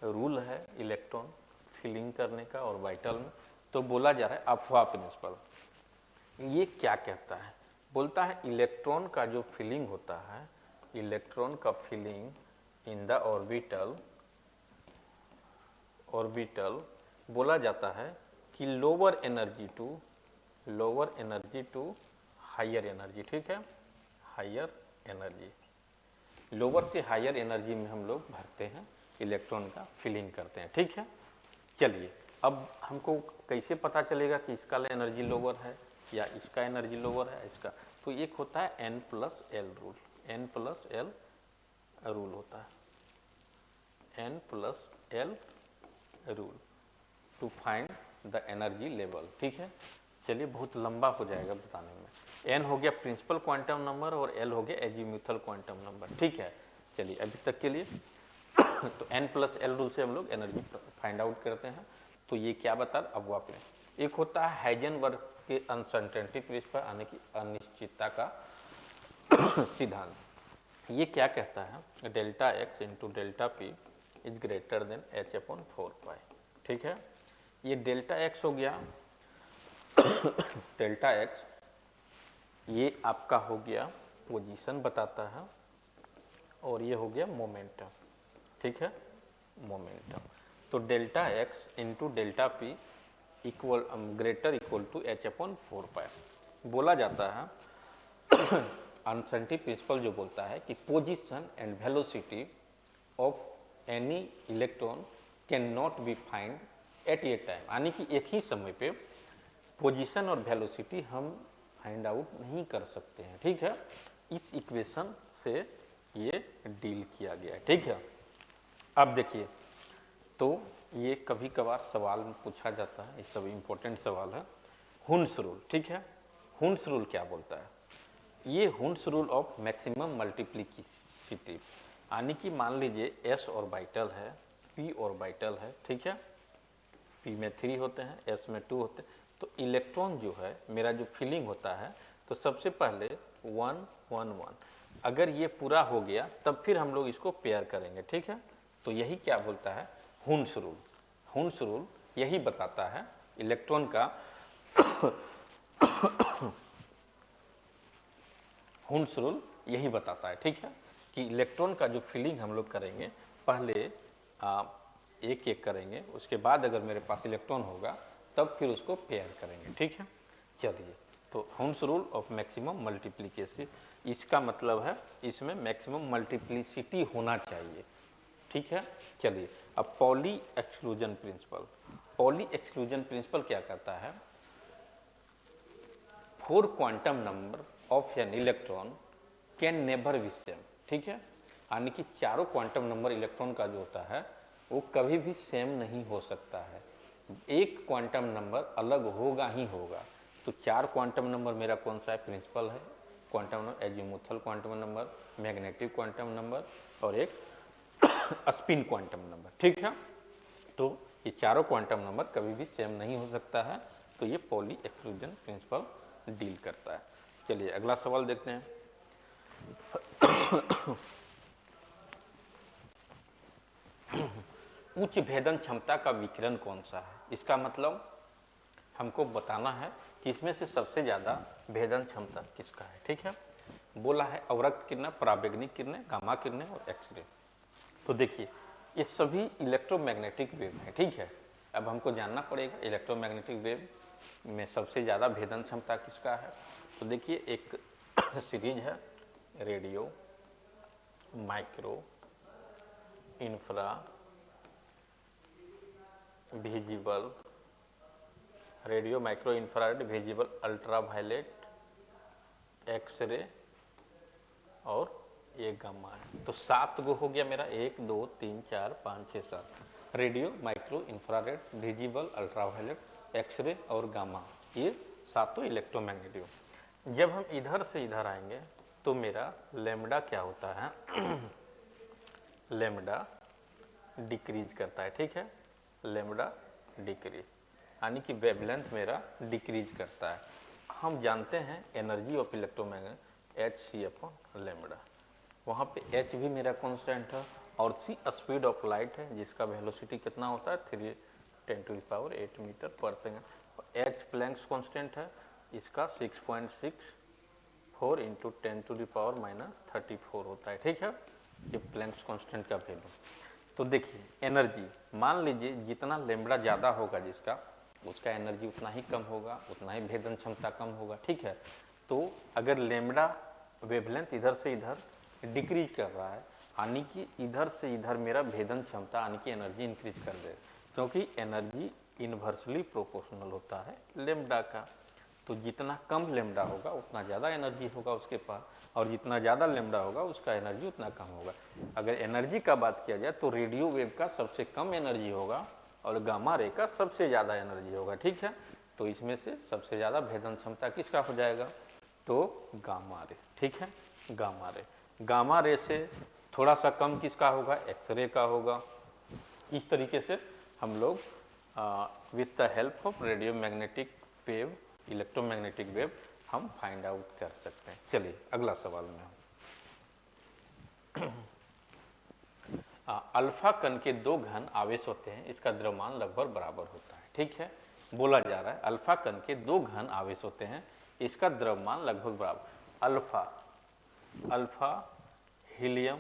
रूल है इलेक्ट्रॉन फिलिंग करने का ऑर्बिटल में। तो बोला जा रहा है अफवाह प्रिंसिपल। ये क्या कहता है? बोलता है इलेक्ट्रॉन का जो फिलिंग होता है, इलेक्ट्रॉन का फिलिंग इन द ऑर्बिटल बोला जाता है कि lower energy to higher energy. ठीक है, हायर एनर्जी, लोअर से हायर एनर्जी में हम लोग भरते हैं, इलेक्ट्रॉन का फिलिंग करते हैं। ठीक है, चलिए अब हमको कैसे पता चलेगा कि इसका एनर्जी लोअर है या इसका एनर्जी लोअर है इसका? तो एक होता है N+L रूल, N+L रूल होता है, N+L rule to find the energy level. ठीक है, चलिए बहुत लंबा हो जाएगा बताने में। N हो गया प्रिंसिपल क्वांटम नंबर और L हो गया एजीम्यूथल क्वांटम नंबर। ठीक है, चलिए अभी तक के लिए तो N+L रूल से हम लोग एनर्जी फाइंड आउट करते हैं। तो ये क्या बता अब वापस, एक होता है हाइजेनबर्ग के अनसर्टेनिटी प्रिंसिपल, यानी कि अनिश्चितता का सिद्धांत। ये क्या कहता है? Delta x into delta P is greater than h/4π। ठीक है, ये डेल्टा एक्स हो गया डेल्टा एक्स, ये आपका हो गया पोजीशन बताता है और ये हो गया मोमेंटम। ठीक है, मोमेंटम। तो delta x into delta p equal greater equal to h/4π। बोला जाता है अनसर्टेनिटी प्रिंसिपल जो बोलता है कि position and velocity of any electron can not be find at a time, यानी कि एक ही समय पे पोजीशन और वेलोसिटी हम फाइंड आउट नहीं कर सकते हैं। ठीक है, इस इक्वेशन से ये डील किया गया है। ठीक है, अब देखिए, तो ये कभी कभार सवाल में पूछा जाता है, ये सब इम्पोर्टेंट सवाल है। Hund's rule. ठीक है, हुन्स रूल क्या बोलता है? ये Hund's rule of maximum multiplicity, यानी कि मान लीजिए s ऑर्बिटल है, p ऑर्बिटल है। ठीक है, p में 3 होते हैं, s में 2 होते हैं। तो इलेक्ट्रॉन जो है मेरा जो फिलिंग होता है, तो सबसे पहले 1 1 1, अगर ये पूरा हो गया तब फिर हम लोग इसको पेयर करेंगे। ठीक है, तो यही क्या बोलता है? Hund's rule. हुन्स रूल यही बताता है इलेक्ट्रॉन का हुन्स रूल यही बताता है। ठीक है, कि इलेक्ट्रॉन का जो फिलिंग हम लोग करेंगे, पहले एक एक करेंगे, उसके बाद अगर मेरे पास इलेक्ट्रॉन होगा तब फिर उसको पेयर करेंगे। ठीक है, चलिए, तो Hund's rule of maximum multiplication, इसका मतलब है इसमें मैक्सिमम मल्टीप्लिसिटी होना चाहिए। ठीक है, चलिए अब poly exclusion principle. Poly exclusion principle क्या कहता है? 4 quantum number of an electron can never be same. ठीक है, यानी कि चारों क्वांटम नंबर इलेक्ट्रॉन का जो होता है वो कभी भी सेम नहीं हो सकता है, एक क्वांटम नंबर अलग होगा ही होगा। तो 4 क्वांटम नंबर मेरा कौन सा है? प्रिंसिपल है quantum number, azimuthal quantum number, magnetic quantum number और एक स्पिन क्वांटम नंबर। ठीक है, तो ये चारों क्वांटम नंबर कभी भी सेम नहीं हो सकता है। तो ये पॉली एक्सक्लूजन प्रिंसिपल डील करता है। चलिए अगला सवाल देखते हैं। उच्च भेदन क्षमता का विकिरण कौन सा है? इसका मतलब हमको बताना है कि इसमें से सबसे ज्यादा भेदन क्षमता किसका है। ठीक है, बोला है अवरक्त किरणें, पराबैंगनी किरणें, गामा किरणें और एक्सरे। तो देखिए ये सभी इलेक्ट्रोमैग्नेटिक वेव हैं। ठीक है, अब हमको जानना पड़ेगा इलेक्ट्रोमैग्नेटिक वेव में सबसे ज़्यादा भेदन क्षमता किसका है। तो देखिए एक सीरीज है, radio, micro, infra, visible, radio, micro, infrared, visible, ultraviolet, x ray और ये गामा है। तो 7 गो हो गया मेरा, 1 2 3 4 5 6 7। Radio, micro, infrared, visible, ultraviolet, x ray और गामा, ये 7 इलेक्ट्रोमैग्नेटिक। जब हम इधर से इधर आएंगे तो मेरा लेमडा क्या होता है, लेमडा डिक्रीज करता है, ठीक है, लेमडा डिक्रीज, यानी कि वेवलेंथ मेरा डिक्रीज करता है। हम जानते हैं energy of electromagnet H C upon lambda, वहाँ पे एच भी मेरा कांस्टेंट है और सी स्पीड ऑफ लाइट है जिसका वेलोसिटी कितना होता है 3×10⁸ मीटर पर सेकेंड। एच प्लैंक्स कांस्टेंट है, इसका 6.64 इंटू 10⁻⁻34 होता है, ठीक है, ये प्लैंक्स कांस्टेंट का वैल्यू। तो देखिए एनर्जी, मान लीजिए जितना लेमड़ा ज़्यादा होगा जिसका, उसका एनर्जी उतना ही कम होगा, उतना ही भेदन क्षमता कम होगा, ठीक है। तो अगर लेमड़ा वेवलेंथ इधर से इधर डिक्रीज कर रहा है, यानी कि इधर से इधर मेरा भेदन क्षमता यानी कि एनर्जी इंक्रीज कर दे, क्योंकि एनर्जी इन्वर्सली प्रोपोर्शनल होता है लेमड़ा का। तो जितना कम लेमड़ा होगा उतना ज़्यादा एनर्जी होगा उसके पास, और जितना ज़्यादा लेमड़ा होगा उसका एनर्जी उतना कम होगा। अगर एनर्जी का बात किया जाए तो रेडियो वेव का सबसे कम एनर्जी होगा और गामा रे का सबसे ज़्यादा एनर्जी होगा, ठीक है। तो इसमें से सबसे ज़्यादा भेदन क्षमता किसका हो जाएगा, तो गामा रे, ठीक है, गामा रे। गामा रे से थोड़ा सा कम किसका होगा, एक्सरे का होगा। इस तरीके से हम लोग with the help of radio magnetic wave, electromagnetic wave हम फाइंड आउट कर सकते हैं। चलिए अगला सवाल में हम अल्फा कण के दो घन आवेश होते हैं, इसका द्रव्यमान लगभग बराबर होता है, ठीक है। बोला जा रहा है अल्फा कण के दो घन आवेश होते हैं, इसका द्रव्यमान लगभग बराबर। अल्फा, अल्फा हीलियम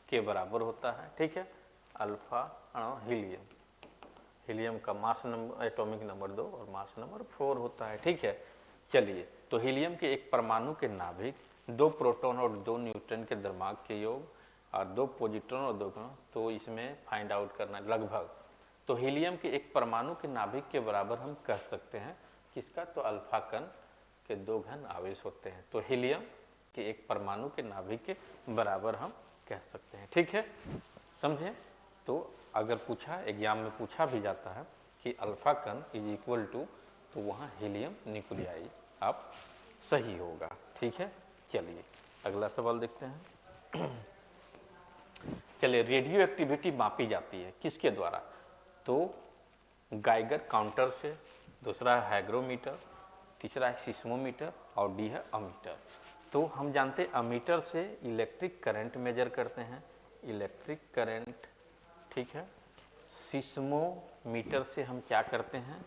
के बराबर होता है, ठीक है, अल्फा हीलियम, हीलियम का मास नंबर, एटॉमिक नंबर 2 और मास नंबर 4 होता है, ठीक है। चलिए तो हीलियम के एक परमाणु के नाभिक, 2 प्रोटॉन और 2 न्यूट्रॉन के द्रव्यमान के योग और 2 पॉजिट्रॉन और 2 न्यूट्रॉन, तो इसमें फाइंड आउट करना लगभग। तो हीलियम के एक परमाणु के नाभिक के बराबर हम कह सकते हैं किसका, तो अल्फा कण के 2 घन आवेश होते हैं, तो हीलियम के एक परमाणु के नाभिक के बराबर हम कह सकते हैं, ठीक है, समझे। तो अगर पूछा, एग्जाम में पूछा भी जाता है कि अल्फा कण इज इक्वल टू, तो वहाँ हीलियम न्यूक्लियाई आप सही होगा, ठीक है। चलिए अगला सवाल देखते हैं। चलिए रेडियो एक्टिविटी मापी जाती है किसके द्वारा, तो गाइगर काउंटर से, दूसरा है हाइग्रोमीटर, तीसरा है सिस्मोमीटर और डी है अमीटर। तो हम जानते हैं अमीटर से इलेक्ट्रिक करंट मेजर करते हैं, इलेक्ट्रिक करंट, ठीक है। सिस्मोमीटर से हम क्या करते हैं,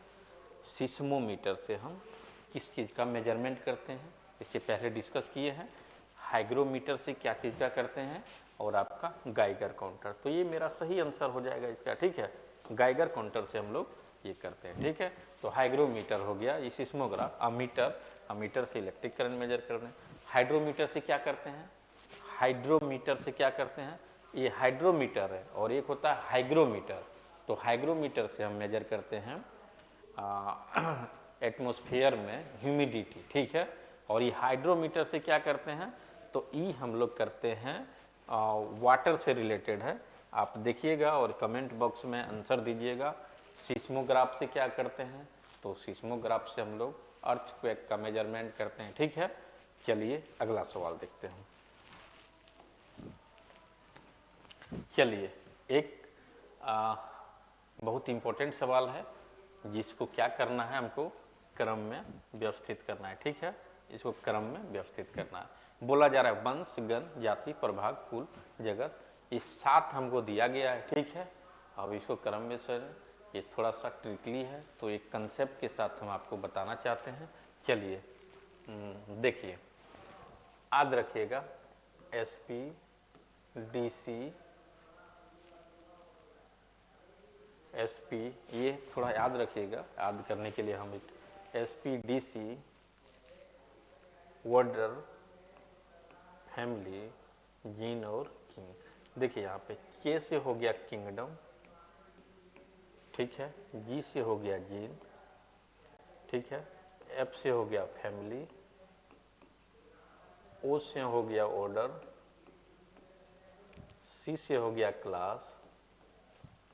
सिस्मोमीटर से हम किस चीज़ का मेजरमेंट करते हैं, इसके पहले डिस्कस किए हैं। हाइग्रोमीटर से क्या चीज़ का करते हैं, और आपका गाइगर काउंटर, तो ये मेरा सही आंसर हो जाएगा इसका, ठीक है। गाइगर काउंटर से हम लोग ये करते हैं, ठीक है। तो हाइग्रोमीटर हो गया, ये सिस्मोग्राफ। अमीटर, अमीटर से इलेक्ट्रिक करंट मेजर करते हैं। हाइड्रोमीटर से क्या करते हैं, हाइड्रोमीटर से क्या करते हैं, ये हाइड्रोमीटर है और एक होता है हाइग्रोमीटर। तो हाइग्रोमीटर से हम मेजर करते हैं एटमॉस्फेयर में ह्यूमिडिटी, ठीक है। और ये हाइड्रोमीटर से क्या करते हैं, तो ई हम लोग करते हैं वाटर से रिलेटेड है, आप देखिएगा और कमेंट बॉक्स में आंसर दीजिएगा। सिस्मोग्राफ से क्या करते हैं, तो सिस्मोग्राफ से हम लोग अर्थक्वेक का मेजरमेंट करते हैं, ठीक है। चलिए अगला सवाल देखते हैं। चलिए एक बहुत इम्पोर्टेंट सवाल है जिसको क्या करना है, हमको क्रम में व्यवस्थित करना है, ठीक है, इसको क्रम में व्यवस्थित करना है। बोला जा रहा है वंश, गण, जाति, प्रभाग, कुल, जगत, ये 7 हमको दिया गया है, ठीक है। अब इसको क्रम में सर, ये थोड़ा सा ट्रिकली है, तो एक कंसेप्ट के साथ हम आपको बताना चाहते हैं। चलिए देखिए, याद रखिएगा SP, DC, SP, ये थोड़ा याद रखिएगा, याद करने के लिए हम SP, DC, order, family, gene और किंग। देखिए यहाँ पे K से हो गया किंगडम, ठीक है, G से हो गया जीन, ठीक है, F से हो गया फैमिली, O से हो गया ऑर्डर, C से हो गया क्लास,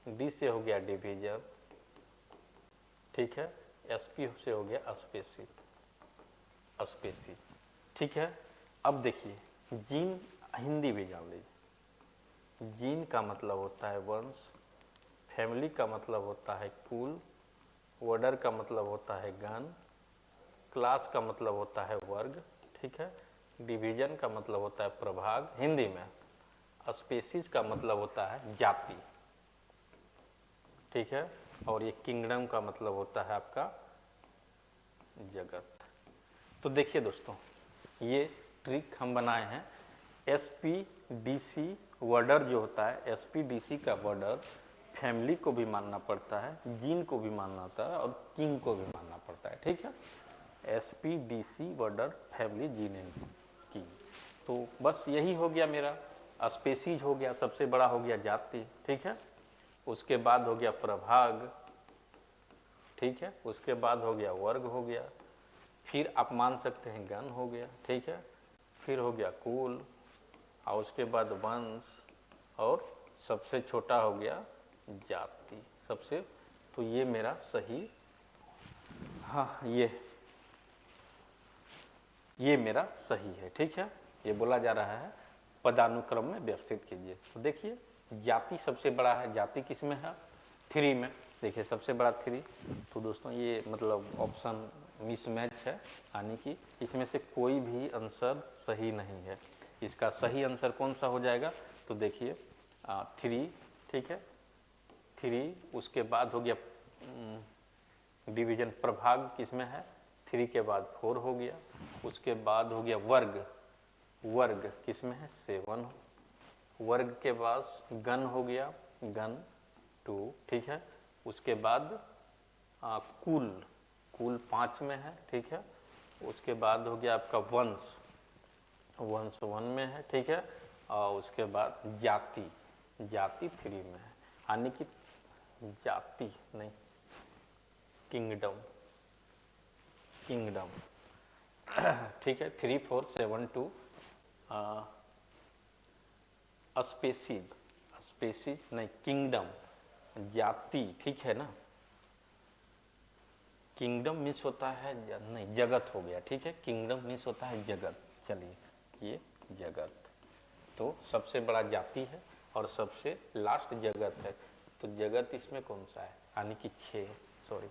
D से हो गया डिवीजन, ठीक है, SP से हो गया स्पेसी, स्पेसी। ठीक है। अब देखिए जीन हिंदी भी जान लीजिए। जीन का मतलब होता है वंश, फैमिली का मतलब होता है कुल, ऑर्डर का मतलब होता है गण, क्लास का मतलब होता है वर्ग, ठीक है। डिवीजन का मतलब होता है प्रभाग हिंदी में, स्पेसीज का मतलब होता है जाति, ठीक है। और ये किंगडम का मतलब होता है आपका जगत। तो देखिए दोस्तों, ये ट्रिक हम बनाए हैं। एसपीडीसी वर्डर जो होता है, एसपीडीसी का वर्डर फैमिली को भी मानना पड़ता है, जीन को भी मानना होता है और किंग को भी मानना पड़ता है, ठीक है। एसपीडीसी वर्डर फैमिली जीन एंड किंग। तो बस यही हो गया मेरा। स्पेसीज हो गया, सबसे बड़ा हो गया जाति, ठीक है। उसके बाद हो गया प्रभाग, ठीक है। उसके बाद हो गया वर्ग हो गया, फिर आप मान सकते हैं गण हो गया, ठीक है। फिर हो गया कुल, और उसके बाद वंश, और सबसे छोटा हो गया जाति सबसे। तो ये मेरा सही, हाँ ये मेरा सही है, ठीक है। ये बोला जा रहा है पदानुक्रम में व्यवस्थित कीजिए। तो देखिए जाति सबसे बड़ा है, जाति किस में है? 3 में। देखिए सबसे बड़ा 3। तो दोस्तों ये मतलब ऑप्शन मिसमैच है, यानी कि इसमें से कोई भी आंसर सही नहीं है। इसका सही आंसर कौन सा हो जाएगा? तो देखिए 3, ठीक है। 3, उसके बाद हो गया डिवीजन, प्रभाग किसमें है? 3 के बाद 4 हो गया। उसके बाद हो गया वर्ग, वर्ग किसमें है? 7। वर्ग के बाद गण हो गया, गण 2, ठीक है। उसके बाद कुल, कुल 5 में है, ठीक है। उसके बाद हो गया आपका वंश, वंश 1 में है, ठीक है। और उसके बाद जाति, जाति 3 में है, यानी कि जाति नहीं, किंगडम, किंगडम, ठीक है। 3, 4, 7, 2 स्पेसीज, स्पेसीज नहीं, किंगडम, जाति, ठीक है ना। किंगडम मीन्स होता है नहीं, जगत हो गया, ठीक है। किंगडम मीन्स होता है जगत। चलिए ये जगत, तो सबसे बड़ा जाति है और सबसे लास्ट जगत है। तो जगत इसमें कौन सा है? यानी कि 6, सॉरी,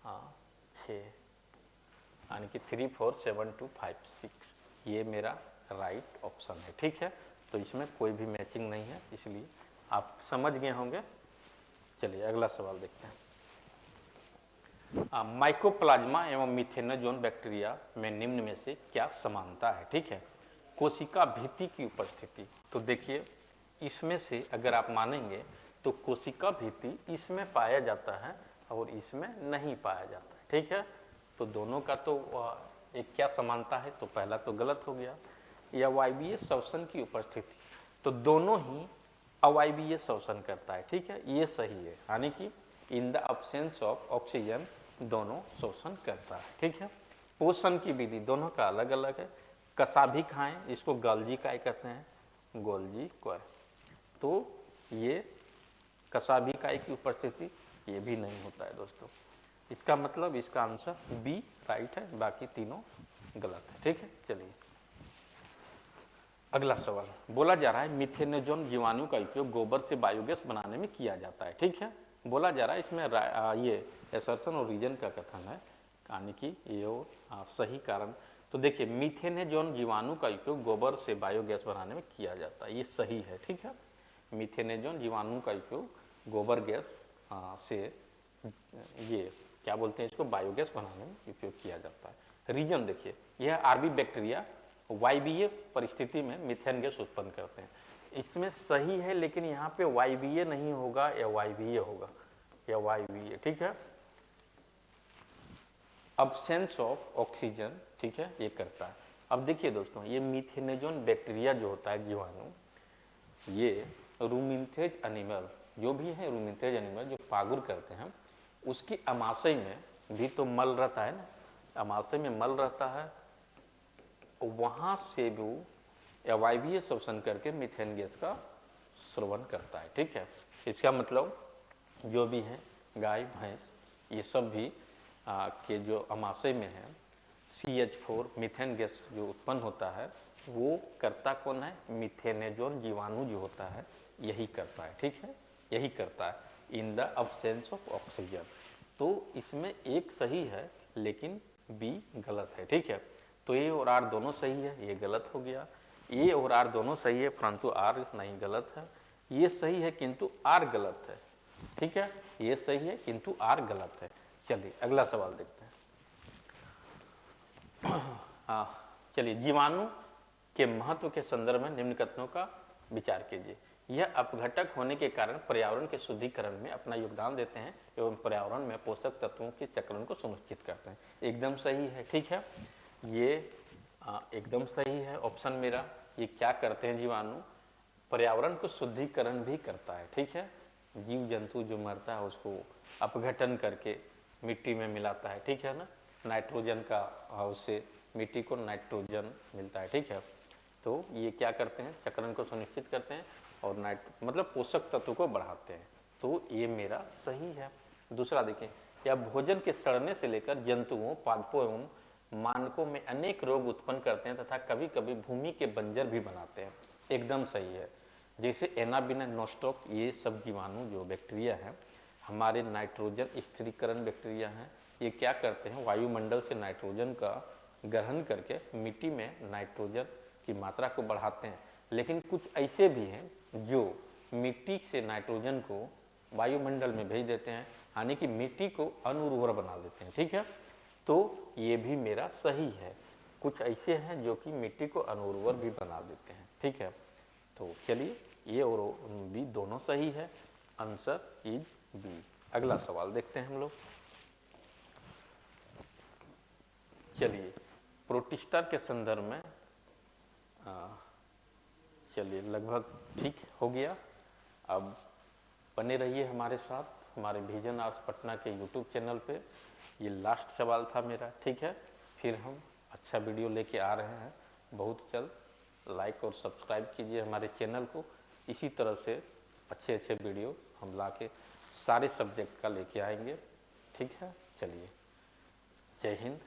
हाँ 6, यानी कि 3, 4, 7, 2, 5, 6, ये मेरा राइट ऑप्शन है, ठीक है। तो इसमें कोई भी मैचिंग नहीं है, इसलिए आप समझ गए होंगे। चलिए अगला सवाल देखते हैं। माइकोप्लाज्मा एवं मिथेनोजोन बैक्टीरिया में निम्न में से क्या समानता है? ठीक है। कोशिका भित्ति की उपस्थिति। तो देखिए इसमें से अगर आप मानेंगे तो कोशिका भित्ति इसमें पाया जाता है और इसमें नहीं पाया जाता है, ठीक है। तो दोनों का तो एक क्या समानता है? तो पहला तो गलत हो गया। या वायवीय श्वसन की उपस्थिति, तो दोनों ही अवायवीय श्वसन करता है, ठीक है, ये सही है। यानी कि in the absence of oxygen दोनों शोषण करता है, ठीक है। पोषण की विधि दोनों का अलग अलग है। कसा भी खाएं, इसको गॉल्जी काय कहते हैं, गोल्जी कॉय। तो ये कसा भी काय की उपस्थिति ये भी नहीं होता है दोस्तों। इसका मतलब इसका आंसर बी राइट है, बाकी तीनों गलत है, ठीक है। चलिए अगला सवाल बोला जा रहा है मिथेनोजोन जीवाणु का उपयोग गोबर से बायोगैस बनाने में किया जाता है, ठीक है। बोला जा रहा है इसमें ये एसर्शन और रीजन का कथन है, यानी कि ये सही कारण। तो देखिए मिथेनोजोन जीवाणु का उपयोग गोबर से बायोगैस बनाने में किया जाता है, ये सही है, ठीक है। मिथेनोजोन जीवाणु का उपयोग गोबर गैस से ये क्या बोलते हैं इसको, बायोगैस बनाने में उपयोग किया जाता है। रीजन देखिए यह आरबी बैक्टीरिया वायवीय परिस्थिति में मीथेन गैस उत्पन्न करते हैं, इसमें सही है, लेकिन यहाँ पे वायवीय नहीं होगा, या वायवीय होगा, या वायवीय, ठीक है। अब्सेंस ऑफ ऑक्सीजन, ठीक है, ये करता है। अब देखिए दोस्तों ये मिथेनोजोन बैक्टीरिया जो होता है जीवाणु, ये रूमिन्थेज एनिमल जो भी है, रूमिन्थेज एनिमल जो पागुर करते हैं, उसकी अमाशय में भी तो मल रहता है ना, अमाशय में मल रहता है, वहां से भी अवायवीय श्वसन करके मीथेन गैस का श्रवण करता है, ठीक है। इसका मतलब जो भी है गाय भैंस ये सब भी के जो अमाशय में है CH4 मीथेन गैस जो उत्पन्न होता है वो करता कौन है, मिथेनेजोन जीवाणु जो होता है यही करता है, ठीक है, यही करता है in the absence of oxygen. तो इसमें एक सही है लेकिन बी गलत है, ठीक है। तो ए और आर दोनों सही है, ये गलत हो गया। ए और आर दोनों सही है परंतु आर नहीं, गलत है। ये सही है किंतु आर गलत है, ठीक है, ये सही है किंतु आर गलत है। चलिए अगला सवाल देखते हैं। हाँ चलिए, जीवाणु के महत्व के संदर्भ में निम्न कथनों का विचार कीजिए। यह अपघटक होने के कारण पर्यावरण के शुद्धिकरण में अपना योगदान देते हैं एवं पर्यावरण में पोषक तत्वों के चक्रण को सुनिश्चित करते हैं। एकदम सही है, ठीक है, ये एकदम सही है ऑप्शन मेरा। ये क्या करते हैं जीवाणु, पर्यावरण को शुद्धिकरण भी करता है, ठीक है। जीव जंतु जो मरता है उसको अपघटन करके मिट्टी में मिलाता है, ठीक है ना, नाइट्रोजन का उससे मिट्टी को नाइट्रोजन मिलता है, ठीक है। तो ये क्या करते हैं, चक्रण को सुनिश्चित करते हैं और मतलब पोषक तत्व को बढ़ाते हैं। तो ये मेरा सही है। दूसरा देखें, यह भोजन के सड़ने से लेकर जंतुओं, पादपों एवं मानकों में अनेक रोग उत्पन्न करते हैं तथा कभी कभी भूमि के बंजर भी बनाते हैं। एकदम सही है। जैसे एनाबिना नोस्टॉक, ये सब जीवाणु जो बैक्टीरिया हैं हमारे नाइट्रोजन स्थिरीकरण बैक्टीरिया हैं। ये क्या करते हैं, वायुमंडल से नाइट्रोजन का ग्रहण करके मिट्टी में नाइट्रोजन की मात्रा को बढ़ाते हैं। लेकिन कुछ ऐसे भी हैं जो मिट्टी से नाइट्रोजन को वायुमंडल में भेज देते हैं, यानी कि मिट्टी को अनुर्वर बना देते हैं, ठीक है। तो ये भी मेरा सही है। कुछ ऐसे हैं जो कि मिट्टी को अनुर्वर भी बना देते हैं, ठीक है। तो चलिए, ये और बी दोनों सही है, आंसर इज बी। अगला सवाल देखते हैं हम लोग। चलिए, प्रोटिस्टा के संदर्भ में चलिए लगभग ठीक हो गया। अब बने रहिए हमारे साथ हमारे विजन आर्ट्स पटना के यूट्यूब चैनल पे। ये लास्ट सवाल था मेरा, ठीक है। फिर हम अच्छा वीडियो लेके आ रहे हैं बहुत जल्द। लाइक और सब्सक्राइब कीजिए हमारे चैनल को। इसी तरह से अच्छे अच्छे वीडियो हम ला के सारे सब्जेक्ट का लेके आएंगे, ठीक है। चलिए, जय हिंद।